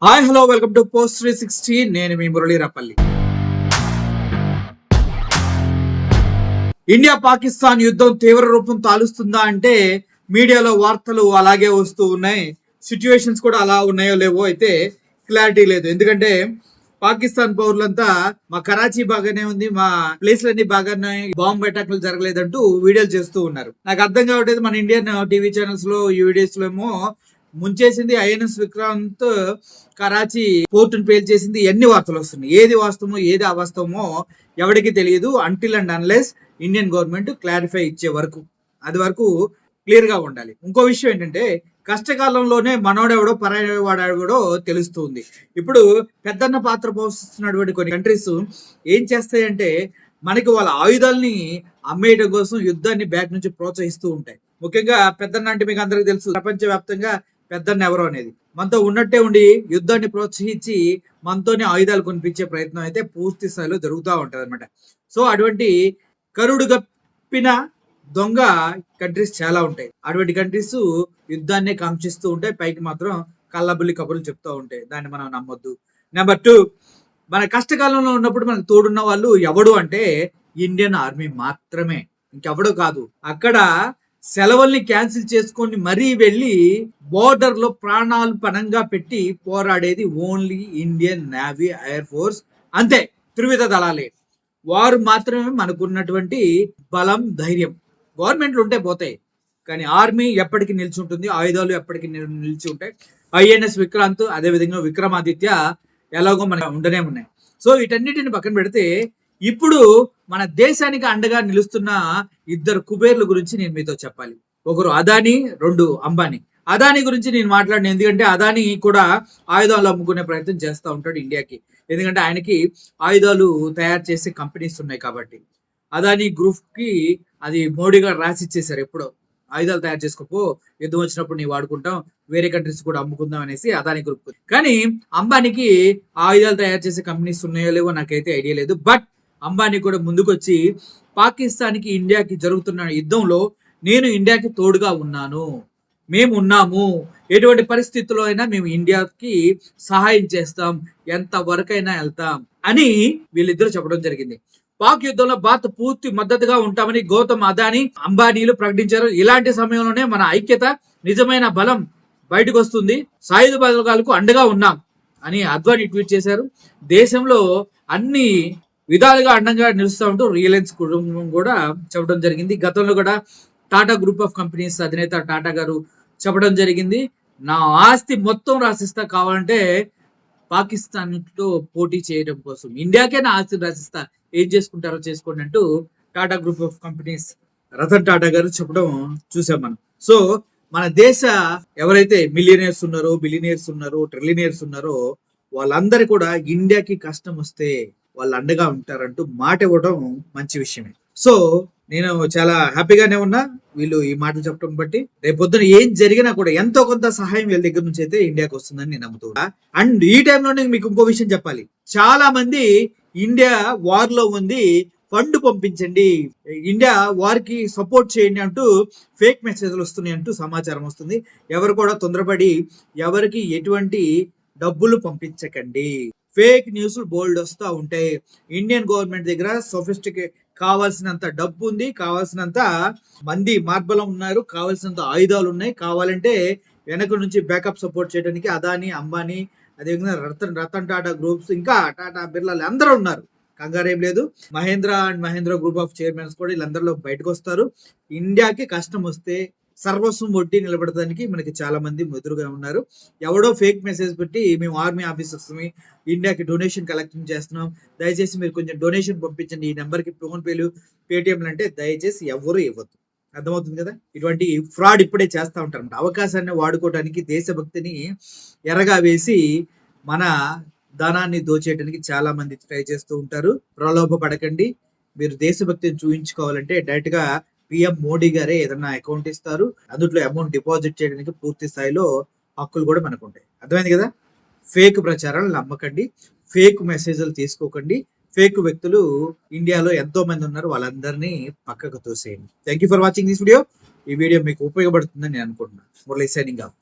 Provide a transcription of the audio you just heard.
Hi hello welcome to post 360. నేను మీ Murali రపల్లి. India Pakistan యుద్ధం తీవ్ర రూపం తాలుస్తుందా అంటే మీడియాలో వార్తలు అలాగే వస్తూ ఉన్నాయి. సిచ్యువేషన్స్ కూడా అలా ఉన్నాయో లేవో అయితే క్లారిటీ లేదు. ఎందుకంటే పాకిస్తాన్ పౌరులంతా మా కరాచీ బాగానే ఉంది, మా ప్లేస్లన్నీ బాగానే, బాంబు అటాక్లు జరగలేదంటూ వీడియోలు చేస్తూ ఉన్నారు. నాకు అర్థం కావట్లేదు. మన ఇండియన్ టీవీ ఛానల్స్ లో ఈ వీడియోస్ లో ఏమో ముంచేసింది ఐఎన్ఎస్ విక్రాంత్ కరాచీ పోర్టును పేల్చేసింది, ఎన్ని వార్తలు వస్తున్నాయి. ఏది వాస్తవమో ఏది అవాస్తవమో ఎవరికి తెలియదు until and unless Indian government clarify ఇచ్చే వరకు. అది వరకు క్లియర్ గా ఉండాలి. ఇంకో విషయం ఏంటంటే కష్టకాలంలోనే మనోడెవడో పరాయవాడెవడో తెలుస్తుంది. ఇప్పుడు పెద్దన్న పాత్ర పోషిస్తున్నటువంటి కొన్ని కంట్రీస్ ఏం చేస్తాయంటే మనకి వాళ్ళ ఆయుధాలని అమ్మేయడం కోసం యుద్ధాన్ని బ్యాక్ నుంచి ప్రోత్సహిస్తూ ఉంటాయి. ముఖ్యంగా పెద్దన్న అంటే మీకు అందరికి తెలుసు, ప్రపంచవ్యాప్తంగా పెద్దన్న ఎవరో అనేది. మనతో ఉన్నట్టే ఉండి యుద్ధాన్ని ప్రోత్సహించి మనతోనే ఆయుధాలు కొనిపించే ప్రయత్నం అయితే పూర్తి స్థాయిలో జరుగుతూ ఉంటది అనమాట. సో అటువంటి కరుడు గప్పిన దొంగ కంట్రీస్ చాలా ఉంటాయి. అటువంటి కంట్రీస్ యుద్ధాన్ని కాంక్షిస్తూ ఉంటాయి, పైకి మాత్రం కళ్ళబుల్లి కబుర్లు చెప్తూ ఉంటాయి. దాన్ని మనం నమ్మొద్దు. నెంబర్ 2, మన కష్టకాలంలో ఉన్నప్పుడు మనకు తోడున్న వాళ్ళు ఎవడు అంటే ఇండియన్ ఆర్మీ మాత్రమే, ఇంకెవడో కాదు. అక్కడ సెలవుల్ని క్యాన్సిల్ చేసుకొని మరీ వెళ్ళి బోర్డర్ లో ప్రాణాలు పణంగా పెట్టి పోరాడేది only Indian navy, air force, అంతే. త్రివిధ దళాలే. వారు మాత్రమే మనకున్నటువంటి బలం, ధైర్యం. గవర్నమెంట్లు ఉంటే పోతాయి, కానీ ఆర్మీ ఎప్పటికీ నిలిచి ఉంటుంది, ఆయుధాలు ఎప్పటికీ నిలిచి ఉంటాయి. ఐఎన్ఎస్ విక్రాంత్, అదే విధంగా విక్రమాదిత్య ఎలాగో మనకు ఉండనే ఉన్నాయి. సో వీటన్నిటిని పక్కన పెడితే ఇప్పుడు మన దేశానికి అండగా నిలుస్తున్న ఇద్దరు కుబేర్ల గురించి నేను మీతో చెప్పాలి. ఒకరు అదానీ, 2 అంబానీ. అదానీ గురించి నేను మాట్లాడిన, ఎందుకంటే అదానీ కూడా ఆయుధాలు అమ్ముకునే ప్రయత్నం చేస్తూ ఉంటాడు ఇండియాకి. ఎందుకంటే ఆయనకి ఆయుధాలు తయారు చేసే కంపెనీస్ ఉన్నాయి కాబట్టి. అదానీ గ్రూప్ కి అది మోడీ గారు రాసి ఇచ్చేసారు. ఎప్పుడో ఆయుధాలు తయారు చేసుకోపో, యుద్ధం వచ్చినప్పుడు నీ వాడుకుంటాం, వేరే కంట్రీస్ కూడా అమ్ముకుందాం అనేసి అదానీ గ్రూప్. కానీ అంబానీకి ఆయుధాలు తయారు చేసే కంపెనీస్ ఉన్నాయో లేవో నాకైతే ఐడియా లేదు. బట్ అంబానీ కూడా ముందుకొచ్చి పాకిస్తాన్కి ఇండియాకి జరుగుతున్న యుద్ధంలో నేను ఇండియాకి తోడుగా ఉన్నాను, మేము ఉన్నాము, ఎటువంటి పరిస్థితుల్లో అయినా మేము ఇండియాకి సహాయం చేస్తాం, ఎంత వరకైనా వెళ్తాం అని వీళ్ళిద్దరూ చెప్పడం జరిగింది. పాక్ యుద్ధంలో భారత్ పూర్తి మద్దతుగా ఉంటామని గౌతమ్ అదానీ, అంబానీలు ప్రకటించారు. ఇలాంటి సమయంలోనే మన ఐక్యత, నిజమైన బలం బయటకు వస్తుంది, సాయుధ బలగాలకు అండగా ఉన్నాం అని అద్వానీ ట్వీట్ చేశారు. దేశంలో అన్ని విధాలుగా అండంగా నిలుస్తూ ఉంటూ రిలయన్స్ కుటుంబం కూడా చెప్పడం జరిగింది. గతంలో కూడా టాటా గ్రూప్ ఆఫ్ కంపెనీస్ అధినేత టాటా గారు చెప్పడం జరిగింది, నా ఆస్తి మొత్తం రాసిస్తా, కావాలంటే పాకిస్తాన్ తో పోటీ చేయడం కోసం ఇండియాకే నా ఆస్తిని రాసిస్తా, ఏం చేసుకుంటారో చేసుకోండి అంటూ Tata group of companies Ratan Tata గారు చెప్పడం చూసాం మనం. సో మన దేశ ఎవరైతే మిలియనీర్స్ ఉన్నారో, బిలియనీర్స్ ఉన్నారో, ట్రిలియనీర్స్ ఉన్నారో వాళ్ళందరూ కూడా ఇండియాకి కష్టం వస్తే వాళ్ళు అండగా ఉంటారంటూ మాట ఇవ్వడం మంచి విషయమే. సో నేను చాలా హ్యాపీగానే ఉన్నా వీళ్ళు ఈ మాటలు చెప్పడం బట్టి. రేపొద్దున ఏం జరిగినా కూడా ఎంతో కొంత సహాయం వీళ్ళ దగ్గర నుంచి అయితే ఇండియాకి వస్తుందని నేను నమ్ముతున్నా. అండ్ ఈ టైంలోనే మీకు ఇంకో విషయం చెప్పాలి. చాలా మంది ఇండియా వార్ లో ఉంది, ఫండ్ పంపించండి, ఇండియా వార్ కి సపోర్ట్ చేయండి అంటూ ఫేక్ మెసేజ్లు వస్తున్నాయి అంటూ సమాచారం వస్తుంది. ఎవరు కూడా తొందరపడి ఎవరికి ఎటువంటి డబ్బులు పంపించకండి. ఫేక్ న్యూస్ బోల్డ్ వస్తూ ఉంటాయి. ఇండియన్ గవర్నమెంట్ దగ్గర సోఫిస్టికేట్ కావాల్సినంత డబ్బు ఉంది, కావాల్సినంత మంది మార్బలం ఉన్నారు, కావాల్సినంత ఆయుధాలు ఉన్నాయి. కావాలంటే వెనక నుంచి బ్యాకప్ సపోర్ట్ చేయడానికి అదానీ, అంబానీ, అదేవిధంగా రతన్ టాటా గ్రూప్స్, ఇంకా టాటా బిర్లాలు అందరూ ఉన్నారు. కంగారేం లేదు. Mahindra and Mahindra group of chairmans కూడా వీళ్ళందరిలో బయటకు వస్తారు. ఇండియాకి కష్టం వస్తే సర్వస్వం వడ్డీ నిలబడడానికి మనకి చాలా మంది ఎదురుగా ఉన్నారు. ఎవడో ఫేక్ మెసేజ్ పెట్టి మేము ఆర్మీ ఆఫీసర్స్ ఇండియాకి డొనేషన్ కలెక్టింగ్ చేస్తున్నాం, దయచేసి మీరు కొంచెం డొనేషన్ పంపించండి ఈ నెంబర్కి, ఫోన్ పేలు, పేటిఎంలు అంటే దయచేసి ఎవరు ఇవ్వద్దు. అర్థమవుతుంది కదా. ఇటువంటి ఫ్రాడ్ ఇప్పుడే చేస్తూ ఉంటారు. అవకాశాన్ని వాడుకోవడానికి, దేశభక్తిని ఎరగా వేసి మన ధనాన్ని దోచేయడానికి చాలా మంది ట్రై చేస్తూ ఉంటారు. ప్రలోభ పడకండి. మీరు దేశభక్తిని చూపించుకోవాలంటే డైరెక్ట్ గా పిఎం మోడీ గారే ఏదన్నా అకౌంట్ ఇస్తారు, అందులో అమౌంట్ డిపాజిట్ చేయడానికి పూర్తి స్థాయిలో హక్కులు కూడా మనకు ఉంటాయి. అర్థమైంది కదా. ఫేక్ ప్రచారాలు నమ్మకండి, ఫేక్ మెసేజ్లు తీసుకోకండి. ఫేక్ వ్యక్తులు ఇండియాలో ఎంతో మంది ఉన్నారు, వాళ్ళందరినీ పక్కకు తోసేయండి. Thank you for watching this video. ఈ వీడియో మీకు ఉపయోగపడుతుందని నేను అనుకుంటున్నాను. Murali signing of.